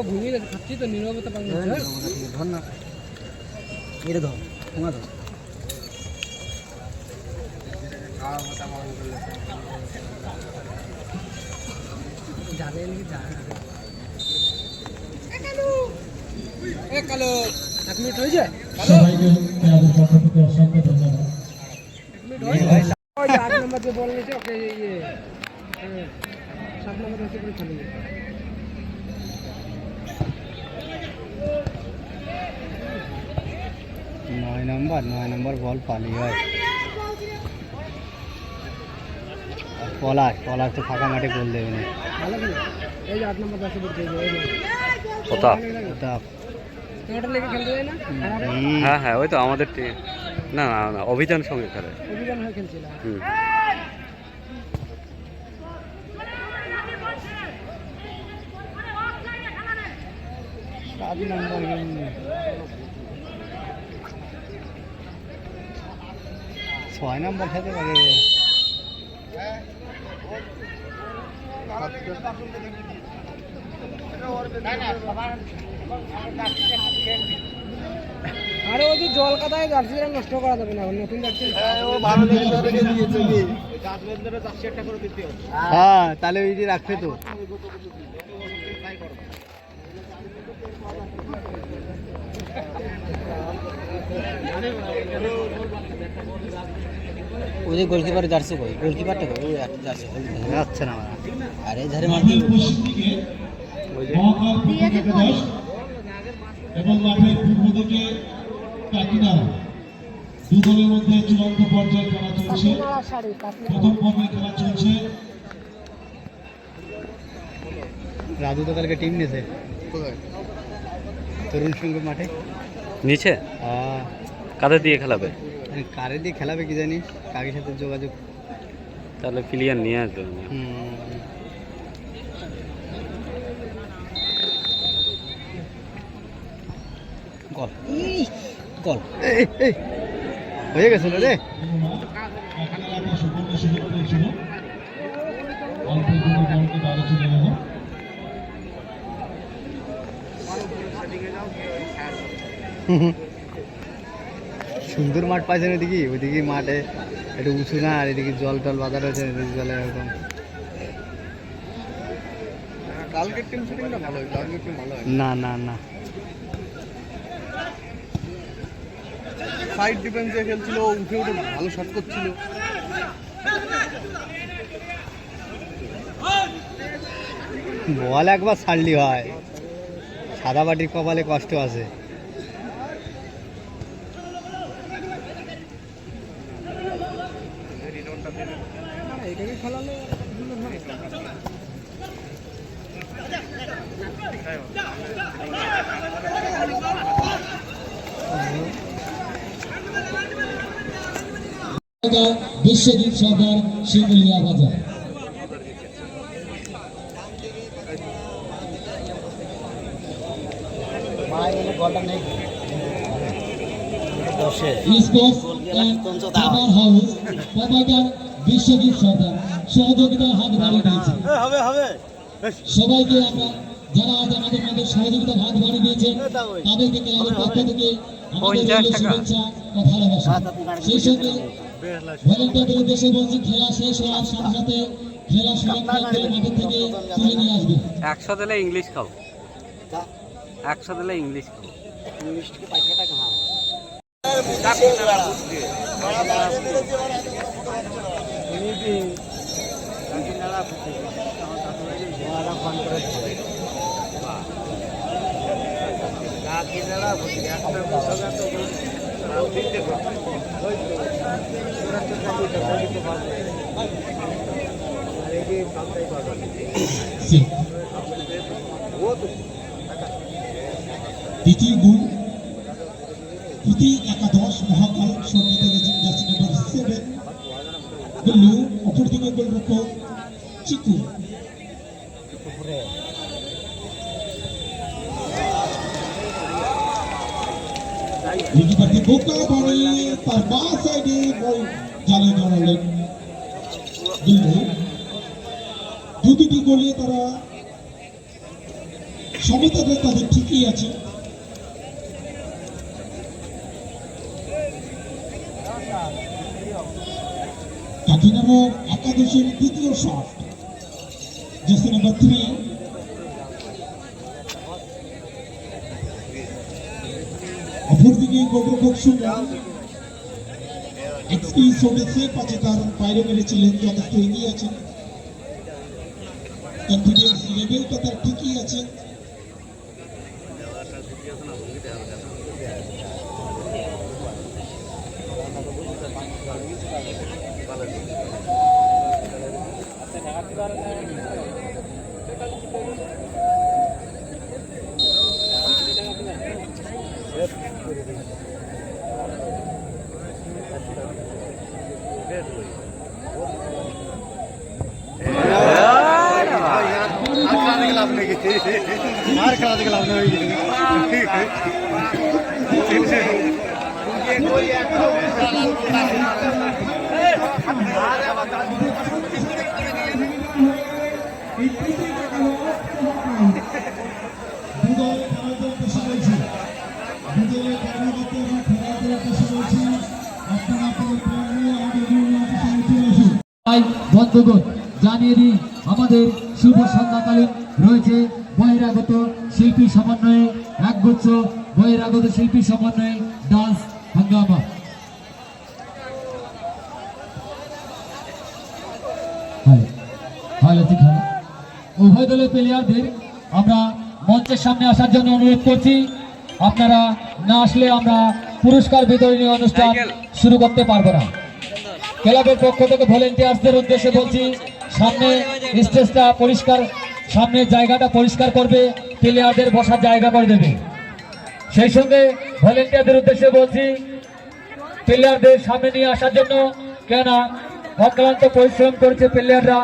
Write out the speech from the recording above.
ভূমি খাচ্ছি তো নীরবতা পাবো ধর না এটা ধর তোমার ধর কালো 1 মিনিট হয়েছে সবাইকে আমাদের পক্ষ থেকে অসংখ্য ধন্যবাদ 8 নম্বর যে বল নিয়েছে ওকে ইয়ে 7 নম্বর হচ্ছে করে খেলে 9 নম্বর বল পালি হয় পলাশ তো ফাঁকা মাঠে গোল দেবে না এই 8 নম্বর 10 পড়ছে হ্যাঁ হ্যাঁ ওই তো আমাদের না না না অভিযান সঙ্গে খেলে অভিযান হয়ে খেলছিল ছয় নম্বর খেতে পারে আরে ওই যে জল কাদায় জার্সিটা নষ্ট করা যাবে না নতুন জার্সি হ্যাঁ তাহলে ওই যে রাখবে তো ওই যে গোলকিপারের জার্সি কই গোলকিপারটা কই ওই একটা জার্সি আচ্ছা না আরে ধারে মারবি ওই যে এবং মাঠের পূর্ব দিকে কাকিনাড়া দুই দলের মধ্যে চূড়ান্ত পর্যায়ে খেলা চলছে প্রথম পর্বে খেলা চলছে রাজু তো কালকে টিম নিয়েছে তরুণ সংঘ মাঠে নিচে কাদের দিয়ে খেলাবে কারে দিয়ে খেলাবে কি জানি কাকের সাথে যোগাযোগ তাহলে প্লেয়ার নিয়ে আসবে গল গল হয়ে গেছিল রে সুন্দর মাঠ পাইছেন ওইদিকে ওইদিকে মাঠে একটু উঁচু না আর এদিকে জল টল বাজার হয়েছে জলে একদম না না না সাইড ডিফেন্সে খেলছিল উঠে উঠে ভালো শট করছিল বল একবার ছাড়লি হয় সাদা বাটির কপালে কষ্ট আছে বিশ্বজিৎ সরকার শিমুলিয়া বাজার বিশ্বজিৎ সরকার সহযোগিতার হাত বাড়িয়ে দিয়েছে সবাইকে আমরা যারা আজ আমাদের মধ্যে সহযোগিতার হাত বাড়িয়ে দিয়েছেন তাদেরকে ক্লাবের পক্ষ থেকে শুভেচ্ছা ও ভালোবাসা সেই সঙ্গে ভলেন্টিয়ারদের উদ্দেশ্যে বলছি খেলা শেষ হওয়ার সাথে সাথে খেলা সুরক্ষা করে মাঠের থেকে তুলে নিয়ে আসবে 100 দিলে ইংলিশ খাও 100 দিলে ইংলিশ খাও इंग्लिश के पैसे का कहाँ দ্বিতীয় গুণ প্রতি একাদশ মহাকালক সঙ্গীত রয়েছেন জার্সি নম্বর 7 গুল্লু অপর দিকে গোলরক্ষক চিকু ইতিমধ্যে বোকা বাড়ি তার বা সাইডে বল জালে জড়ালেন দিল্লি। দুটি গোলে তারা সমতাতে তাদের ঠিকই আছে। কাকিনাড়ার একাদশের দ্বিতীয় শট, জার্সি নাম্বার 3। অপরদিকে গোলরক্ষক সুমন এক্সপি শটে সেভ আছে, তার বাইরে মেরেছিলেন, যথেষ্ট এগিয়ে আছেন, কনফিডেন্স লেভেলটা তার ঠিকই আছে। মার খেলা থেকে লাভ নেই। বন্ধুগণ, জানিয়ে দিই আমাদের শুভ সন্ধ্যাকালীন রয়েছে বহিরাগত শিল্পী সমন্বয়ে একগুচ্ছ বহিরাগত শিল্পী সমন্বয়ে ডান্স হাঙ্গামা। উভয় দলের প্লেয়ারদের আমরা মঞ্চের সামনে আসার জন্য অনুরোধ করছি। আপনারা না আসলে আমরা পুরস্কার বিতরণী অনুষ্ঠান শুরু করতে পারবো না। ক্লাবের পক্ষ থেকে ভলেন্টিয়ার্সদের উদ্দেশ্যে বলছি, সামনে স্টেজটা পরিষ্কার, সামনে জায়গাটা পরিষ্কার করবে, প্লেয়ারদের বসার জায়গা করে দেবে। সেই সঙ্গে ভলেন্টিয়ারদের উদ্দেশ্যে বলছি প্লেয়ারদের সামনে নিয়ে আসার জন্য, কেননা অক্লান্ত পরিশ্রম করেছে প্লেয়াররা।